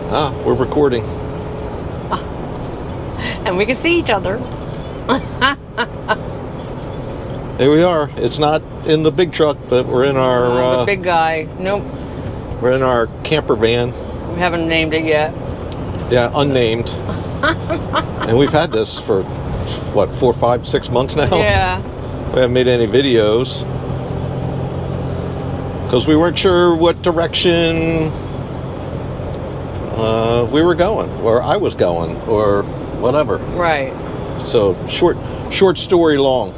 We're recording. And we can see each other. Here we are. It's not in the big truck, but we're in our... the big guy. Nope. We're in our camper van. We haven't named it yet. Yeah, unnamed. And we've had this for, what, 4, 5, 6 months now? Yeah. We haven't made any videos. Because we weren't sure what direction we were going, or I was going, or whatever. Right. So, short story long.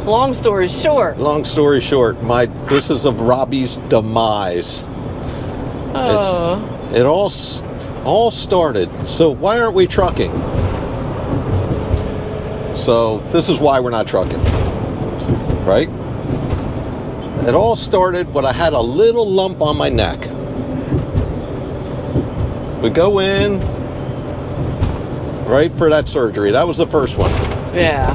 Long story short. Long story short, this is of Robbie's demise. Oh. It all started. So why aren't we trucking? So this is why we're not trucking, right? It all started when I had a little lump on my neck. We go in, right, for that surgery. That was the first one. Yeah.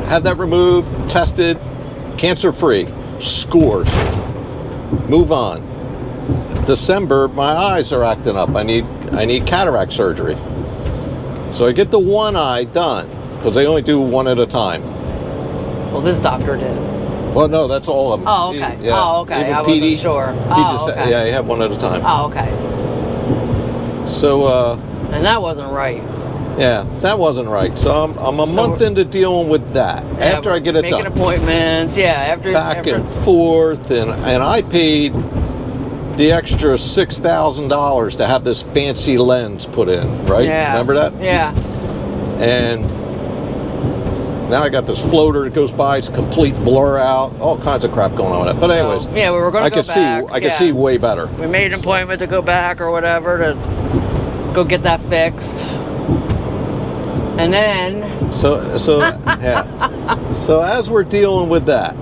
Had that removed, tested, cancer-free, scores. Move on. December, my eyes are acting up. I need cataract surgery. So I get the one eye done, because they only do one at a time. Well, this doctor did. Well, no, that's all of them. Oh, okay. Yeah. Oh, okay. Even I wasn't PD, sure. Okay. Yeah, you have one at a time. Oh, okay. So, and that wasn't right. yeah, that wasn't right. So I'm a month into dealing with that. Yeah, after I get it making done. appointments, yeah. Back and forth, and I paid the extra $6,000 to have this fancy lens put in, right? Yeah. Remember that? Yeah. And now I got this floater that goes by, it's a complete blur out, all kinds of crap going on with it. But anyways, yeah, we were going to go back. I could see way better. We made an appointment to go back or whatever to go get that fixed. And then yeah. So as we're dealing with that,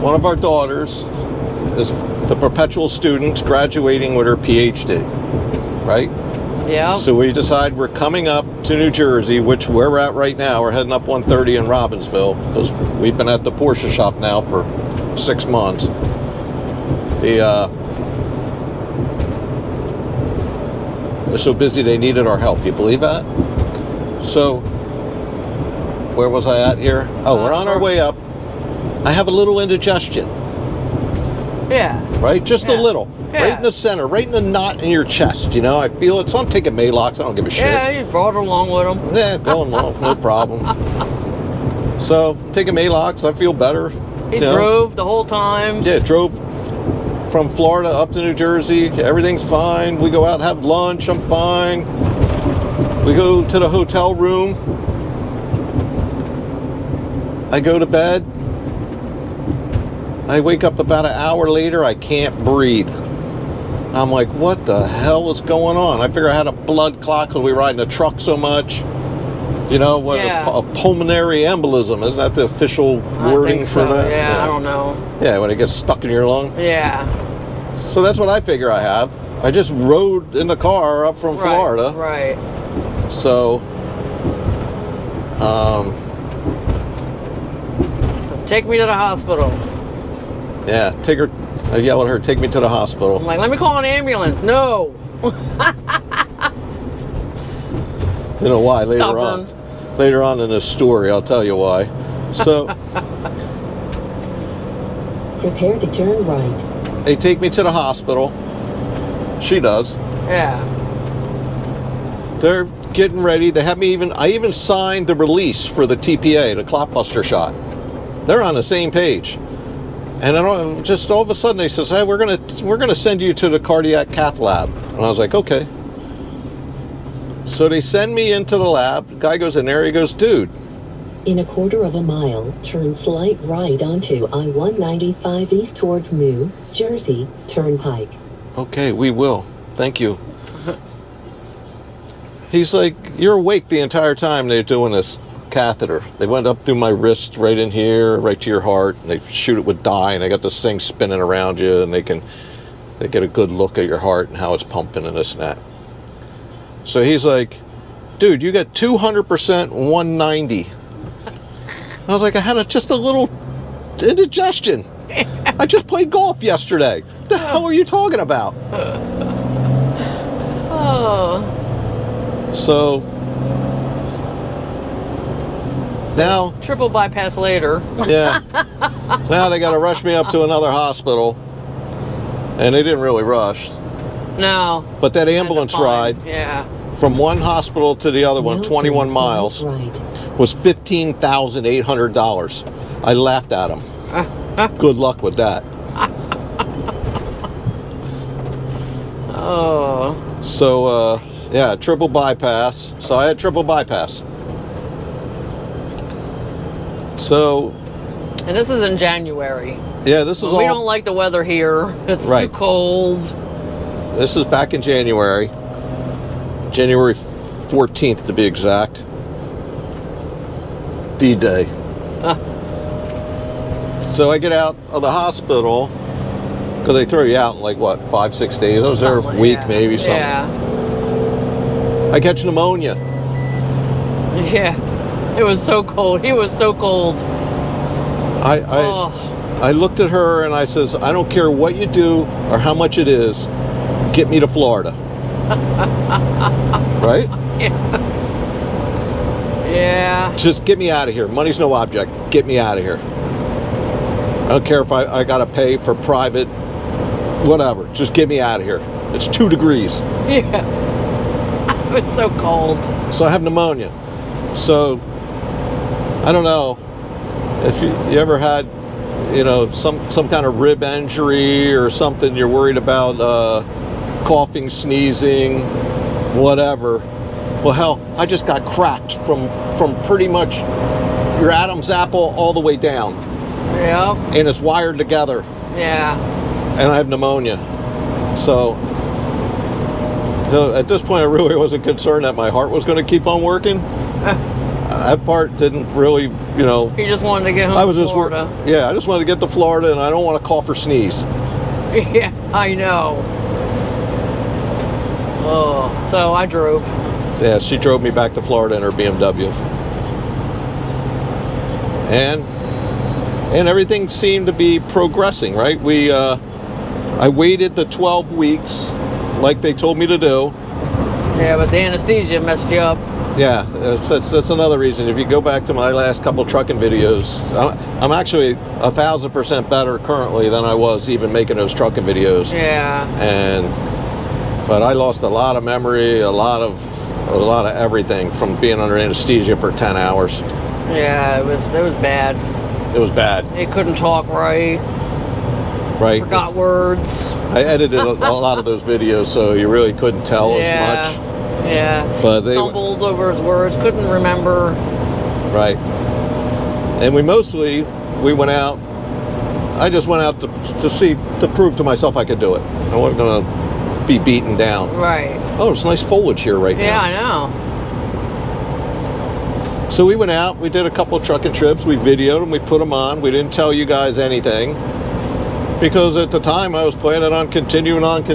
one of our daughters is the perpetual student graduating with her PhD, right? Yeah. So we decide we're coming up to New Jersey, which where we're at right now. We're heading up 130 in Robbinsville because we've been at the Porsche shop now for 6 months. They're so busy they needed our help. You believe that? So where was I at here? Oh, we're on our way up. I have a little indigestion. Yeah. Right? Just a little. Yeah. Right in the center, right in the knot in your chest, you know? I feel it. So I'm taking Malox. I don't give a shit. Yeah, you brought her along with him. Yeah, going along, no problem. So, taking Malox, I feel better. He drove the whole time. Yeah, drove from Florida up to New Jersey. Everything's fine. We go out and have lunch. I'm fine. We go to the hotel room. I go to bed. I wake up about an hour later. I can't breathe. I'm like, what the hell is going on? I figure I had a blood clot because we ride in the truck so much. You know, what a pulmonary embolism. Isn't that the official wording for that? Yeah, I don't know. Yeah, when it gets stuck in your lung. Yeah. So that's what I figure I have. I just rode in the car up from Florida. Right. So, take me to the hospital. yeah, take her. I yell at her, take me to the hospital. I'm like, let me call an ambulance. No. You know why? Later on in this story, I'll tell you why. So, prepare to turn right. they take me to the hospital. She does. Yeah. They're getting ready. They have me I even signed the release for the TPA, the clotbuster shot. They're on the same page. And then just all of a sudden they says, hey, we're gonna send you to the cardiac cath lab. And I was like, okay. So they send me into the lab. The guy goes in there, he goes, dude. In a quarter of a mile, turn slight right onto I-195 east towards New Jersey Turnpike. Okay, we will. Thank you. He's like, you're awake the entire time they're doing this catheter. They went up through my wrist, right in here, right to your heart, and they shoot it with dye, and they got this thing spinning around you, and they get a good look at your heart and how it's pumping and this and that. So he's like, dude, you got 200% 190. I was like, I had just a little indigestion. I just played golf yesterday. What the hell are you talking about? Oh. So now, Triple bypass later. yeah. Now they got to rush me up to another hospital, and they didn't really rush. No. But that ambulance ride Yeah. from one hospital to the other one, Now 21 turn miles, slight right. was $15,800. I laughed at him. Good luck with that. Oh. So, yeah, triple bypass. So I had triple bypass. So, And this is in January. yeah, this is We all. don't like the weather here. It's Right. too cold. This is back in January. January 14th to be exact. D-Day. So I get out of the hospital because they throw you out in like what, 5-6 days. I was there a Something, week, yeah. maybe something. Yeah. I catch pneumonia. Yeah. It was so cold. He was so cold. I looked at her and I says, I don't care what you do or how much it is, get me to Florida. Right? Yeah. Just get me out of here. Money's no object. Get me out of here. I don't care if I got to pay for private, whatever. Just get me out of here. It's 2 degrees. Yeah. It was so cold. So I have pneumonia. So I don't know if you ever had, you know, some kind of rib injury or something. You're worried about coughing, sneezing, whatever. Well, hell, I just got cracked from pretty much your Adam's apple all the way down, Yep. and it's wired together. Yeah. And I have pneumonia. So, no, at this point, I really wasn't concerned that my heart was going to keep on working. That part didn't really, you know. He just wanted to get home I was to just, Florida. yeah, I just wanted to get to Florida, and I don't want to cough or sneeze. Yeah, I know. Oh, so I drove. Yeah, she drove me back to Florida in her BMW. And everything seemed to be progressing, right? I waited the 12 weeks like they told me to do. Yeah, but the anesthesia messed you up. Yeah, that's another reason. If you go back to my last couple trucking videos, I'm actually 1,000% better currently than I was even making those trucking videos. Yeah. But I lost a lot of memory, a lot of everything from being under anesthesia for 10 hours. Yeah, it was bad. It was bad. He couldn't talk right. Right. Forgot words. I edited a lot of those videos, so you really couldn't tell as much. Yeah. But they stumbled over his words, couldn't remember. Right. And we went out. I just went out to prove to myself I could do it. I wasn't going to be beaten down. Right. Oh, there's nice foliage here right Yeah, now. I know. So we went out, we did a couple of trucking trips, we videoed them, we put them on. We didn't tell you guys anything because at the time I was planning on continuing on.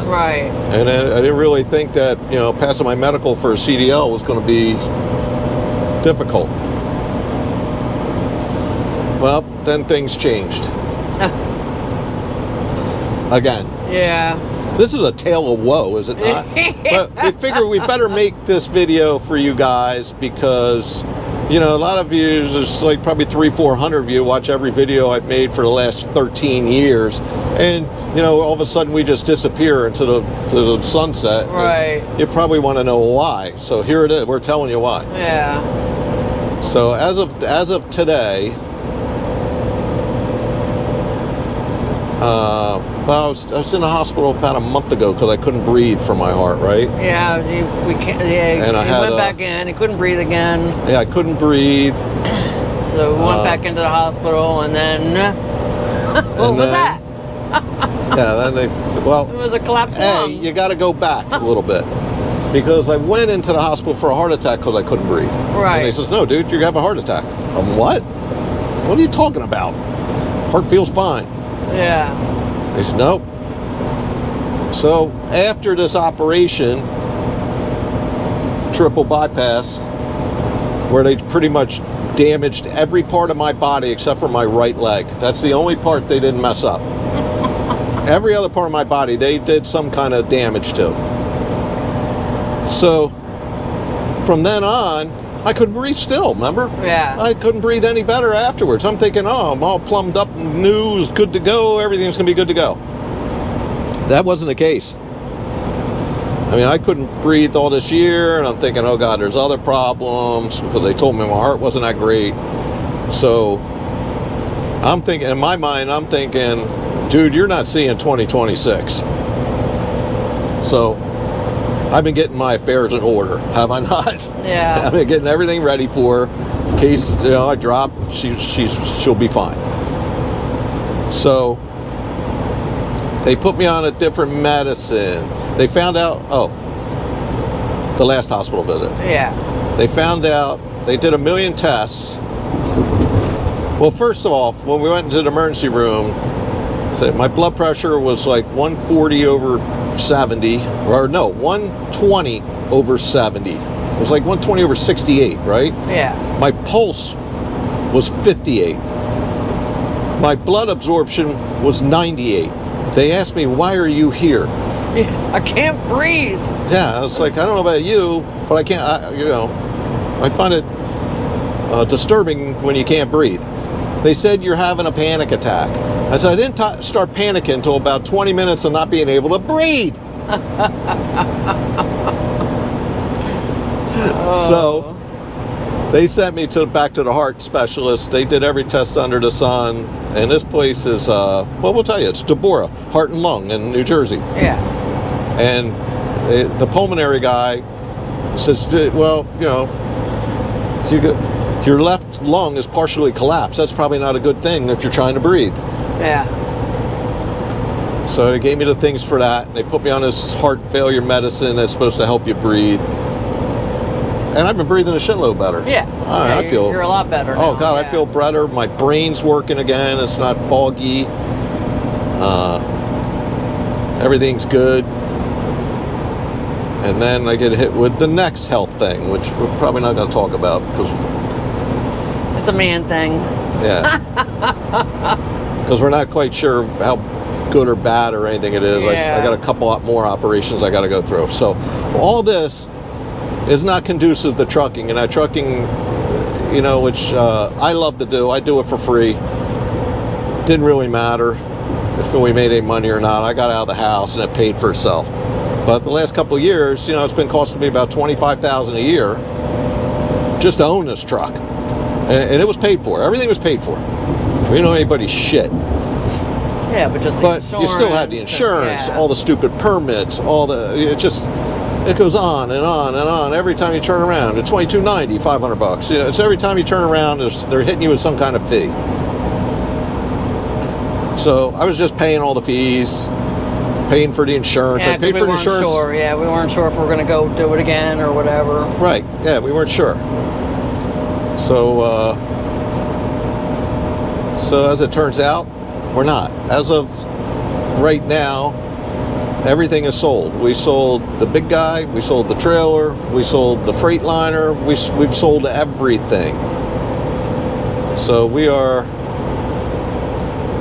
Right. And I didn't really think that, you know, passing my medical for a CDL was going to be difficult. Well, then things changed. Again. Yeah. This is a tale of woe, is it not? But we figure we better make this video for you guys because, you know, a lot of you, there's like probably 300-400 of you watch every video I've made for the last 13 years. And, you know, all of a sudden we just disappear into the sunset. Right. You probably want to know why. So here it is. We're telling you why. Yeah. So as of today, well, I was in the hospital about a month ago because I couldn't breathe for my heart, right? Yeah, we can't. Yeah, And I he had went back in. He couldn't breathe again. Yeah, I couldn't breathe. So we went back into the hospital, and then what was that? Yeah, then It was a collapsed lung. you got to go back a little bit because I went into the hospital for a heart attack because I couldn't breathe. Right. And they says, no, dude, you have a heart attack. I'm what? What are you talking about? Heart feels fine. Yeah. They said, nope. So after this operation, triple bypass, where they pretty much damaged every part of my body except for my right leg. That's the only part they didn't mess up. Every other part of my body, they did some kind of damage to. So, from then on, I couldn't breathe still, remember? Yeah. I couldn't breathe any better afterwards. I'm thinking, oh, I'm all plumbed up, new, good to go, everything's going to be good to go. That wasn't the case. I mean, I couldn't breathe all this year, and I'm thinking, oh God, there's other problems, because they told me my heart wasn't that great. So, I'm thinking, in my mind, I'm thinking, dude, you're not seeing 2026. So, I've been getting my affairs in order, have I not? Yeah. I've been getting everything ready for her. In case, you know, I drop, she'll be fine. So, they put me on a different medicine. They found out, the last hospital visit. Yeah. They found out, they did 1 million tests. Well, first of all, when we went into the emergency room, said my blood pressure was like 140 over 70, or no, 120 over 70. It was like 120 over 68, right? Yeah. My pulse was 58. My blood absorption was 98. They asked me, why are you here? I can't breathe. Yeah, I was like, I don't know about you, but I can't, I find it disturbing when you can't breathe. They said you're having a panic attack. I said, I didn't start panicking until about 20 minutes of not being able to breathe. So they sent me back to the heart specialist. They did every test under the sun. And this place is, well, we'll tell you, it's Deborah Heart and Lung in New Jersey. Yeah. And the pulmonary guy says, well, you know, your left lung is partially collapsed. That's probably not a good thing if you're trying to breathe. Yeah. So they gave me the things for that. And they put me on this heart failure medicine that's supposed to help you breathe. And I've been breathing a shitload better. Yeah. I feel. You're a lot better. Oh now. God, Yeah. I feel better. My brain's working again. It's not foggy. Everything's good. And then I get hit with the next health thing, which we're probably not going to talk about because It's a man thing. yeah, because we're not quite sure how good or bad or anything it is. Yeah. I got a couple lot more operations I got to go through. So all this is not conducive to trucking, and trucking, you know, which I love to do. I do it for free. Didn't really matter if we made any money or not. I got out of the house and it paid for itself. But the last couple of years, you know, it's been costing me about $25,000 a year just to own this truck, and it was paid for. Everything was paid for. We didn't owe anybody's shit. Yeah, but just the But you still had the insurance, yeah. all the stupid permits, it goes on and on and on. Every time you turn around, it's $22.90, $500. You know, it's every time you turn around, they're hitting you with some kind of fee. So I was just paying all the fees, paying for the insurance. Yeah, I paid we for the weren't insurance. sure. Yeah, we weren't sure if we were going to go do it again or whatever. Right. Yeah, we weren't sure. So, so as it turns out, we're not. As of right now, everything is sold. We sold the big guy, we sold the trailer, we sold the Freightliner, we've sold everything. So we are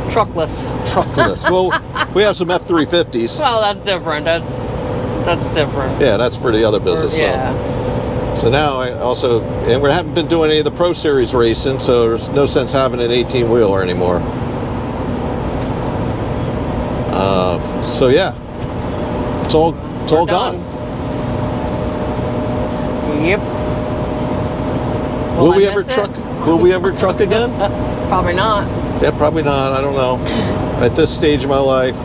Truckless. truckless. Well, we have some F-350s. Well, that's different. That's different. Yeah, that's for the other business. Yeah. So now and we haven't been doing any of the Pro Series racing, so there's no sense having an 18-wheeler anymore. So yeah, it's all gone. Yep. Will I we ever miss it? truck? Will we ever truck again? Probably not. Yeah, probably not. I don't know. At this stage of my life,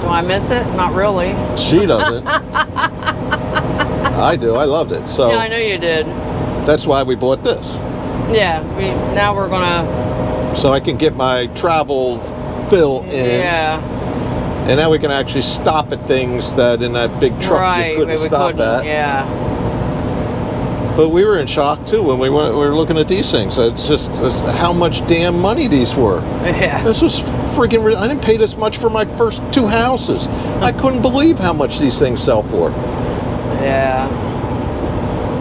Do I miss it? Not really. she doesn't. I do. I loved it. So Yeah, I know you did. that's why we bought this. Yeah. Now we're gonna. So I can get my travel fill in. Yeah. And now we can actually stop at things that in that big truck Right. you couldn't we stop couldn't. at. Yeah. But we were in shock too when we were looking at these things. It's just how much damn money these were. Yeah. This was freaking. I didn't pay this much for my first 2 houses. I couldn't believe how much these things sell for. Yeah.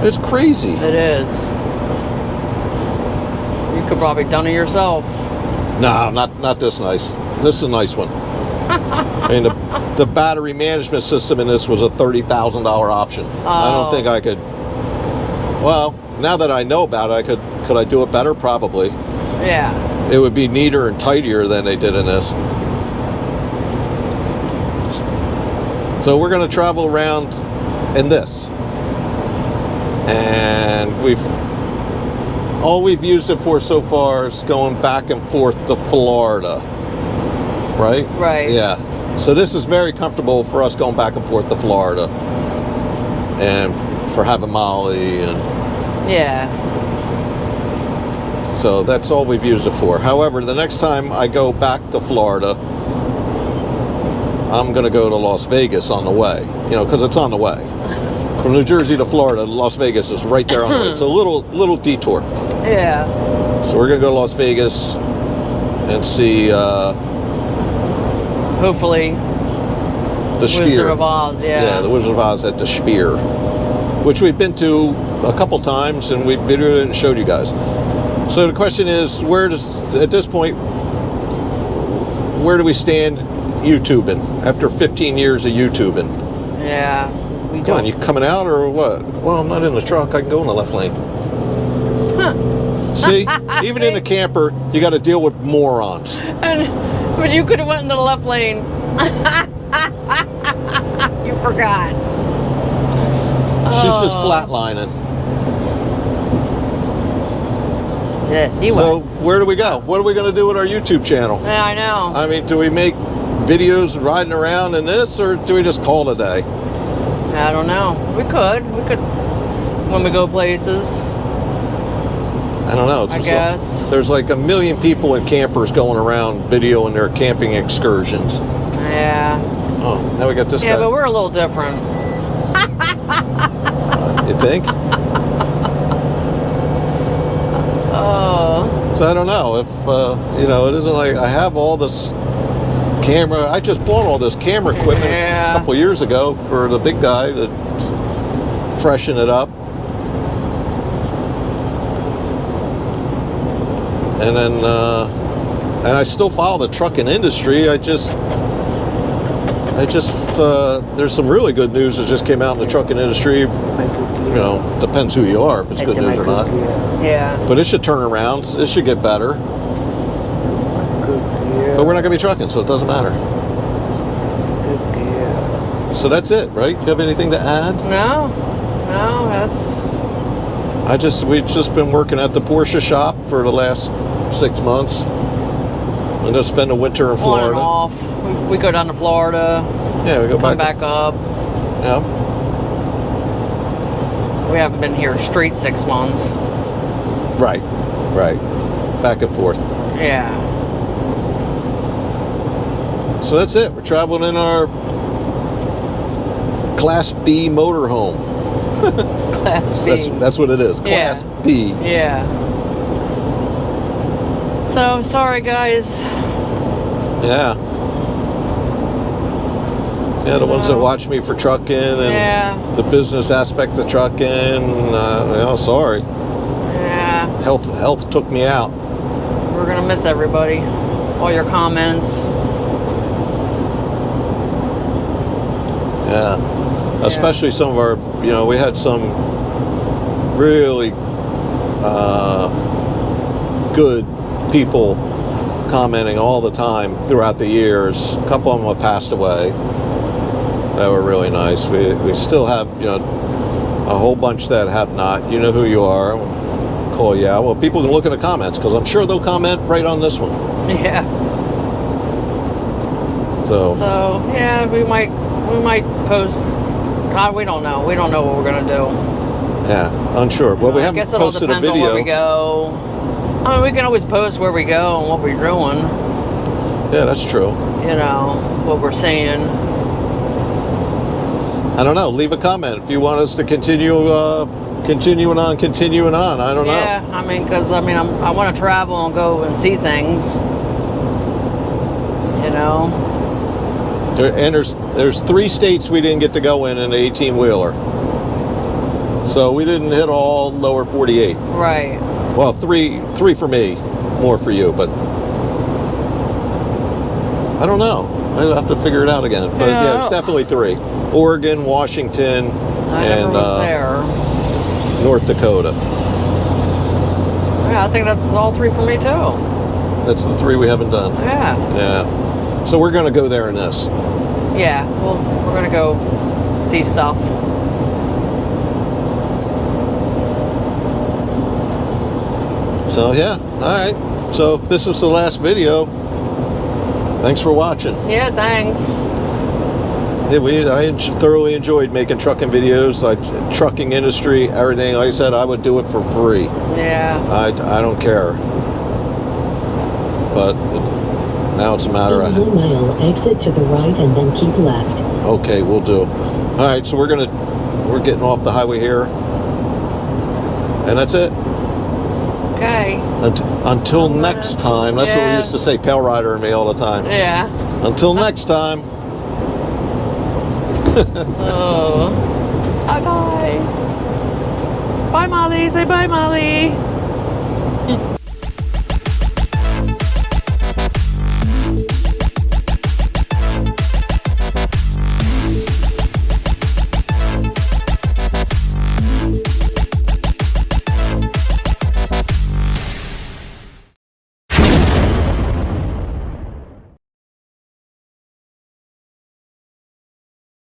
It's crazy. It is. Could probably done it yourself. No, not this nice. This is a nice one. I mean, the battery management system in this was a $30,000 option. I don't think I could. Well, now that I know about it, could I do it better? Probably. Yeah. It would be neater and tidier than they did in this. So we're going to travel around in this, and all we've used it for so far is going back and forth to Florida. Right? Right. Yeah. So this is very comfortable for us going back and forth to Florida, and for having Molly, and Yeah. so that's all we've used it for. However, the next time I go back to Florida, I'm going to go to Las Vegas on the way, because it's on the way. From New Jersey to Florida, Las Vegas is right there on the way. It's a little detour. Yeah. So we're going to go to Las Vegas and see Hopefully. the Sphere. Wizard of Oz, yeah. Yeah, the Wizard of Oz at the Sphere, which we've been to a couple times, and we videoed it and showed you guys. So the question is, at this point, where do we stand YouTubing after 15 years of YouTubing? Yeah. Come on, you coming out or what? Well, I'm not in the truck. I can go in the left lane. Huh. See, even in a camper, you got to deal with morons. But you could have went into the left lane. You forgot. She's just flatlining. Yes, you So where do we go? What are we going to do with our YouTube channel? Yeah, I know. I mean, do we make videos riding around in this, or do we just call it a day? I don't know. We could when we go places. I don't know. I guess. There's like a million people in campers going around videoing their camping excursions. Yeah. Oh, now we got this Yeah, guy. but we're a little different. You think? Oh. So I don't know if, it isn't like I have all this camera. I just bought all this camera equipment Yeah. a couple years ago for the big guy to freshen it up. And then, and I still follow the trucking industry. there's some really good news that just came out in the trucking industry. Depends who you are, if it's good news or not. Yeah. But it should turn around. It should get better. But we're not going to be trucking, so it doesn't matter. So that's it, right? Do you have anything to add? No, that's... We've just been working at the Porsche shop for the last 6 months. I'm going to spend the winter in On and Florida. off. We go down to Florida. Yeah, we go Come back up. Yeah. We haven't been here straight 6 months. Right. Back and forth. Yeah. So that's it. We're traveling in our Class B motorhome. Class B. That's what it is. Class B. Yeah. So, sorry guys. Yeah. Yeah, the ones that watch me for trucking and the business aspect of trucking. Sorry. Yeah. Health took me out. We're gonna miss everybody. All your comments. Yeah. Especially some of our, we had some really good people commenting all the time throughout the years. A couple of them have passed away. That were really nice. We still have, a whole bunch that have not. You know who you are. Call you out. Well, people can look in the comments, because I'm sure they'll comment right on this one. Yeah. So yeah, we might post. We don't know. We don't know what we're gonna do. Yeah, unsure. Well, we I haven't guess it all posted a depends on video. where we go. I mean, we can always post where we go and what we're doing. Yeah, that's true. What we're saying. I don't know. Leave a comment if you want us to continuing on. I don't know. Yeah, I mean, because I want to travel and go and see things. And there's 3 states we didn't get to go in an 18-wheeler. So we didn't hit all lower 48. Right. Well, three for me, more for you, but I don't know. I have to figure it out again. But yeah, it's definitely 3. Oregon, Washington, and North Dakota. Yeah, I think that's all 3 for me too. That's the 3 we haven't done. Yeah. Yeah. So we're going to go there in this. Yeah, well, we're gonna go see stuff. So yeah, all right. So if this is the last video, thanks for watching. Yeah, thanks. Yeah, I thoroughly enjoyed making trucking videos, like trucking industry, everything. Like I said, I would do it for free. Yeah. I don't care. But now it's a matter of... In 1 mile, exit to the right and then keep left. Okay, we'll do. All right, so we're getting off the highway here. And that's it. Okay. Until next time. That's what we used to say, Pale Rider and me all the time. Yeah. Until next time. Oh. Bye-bye. Bye, Molly. Say bye, Molly.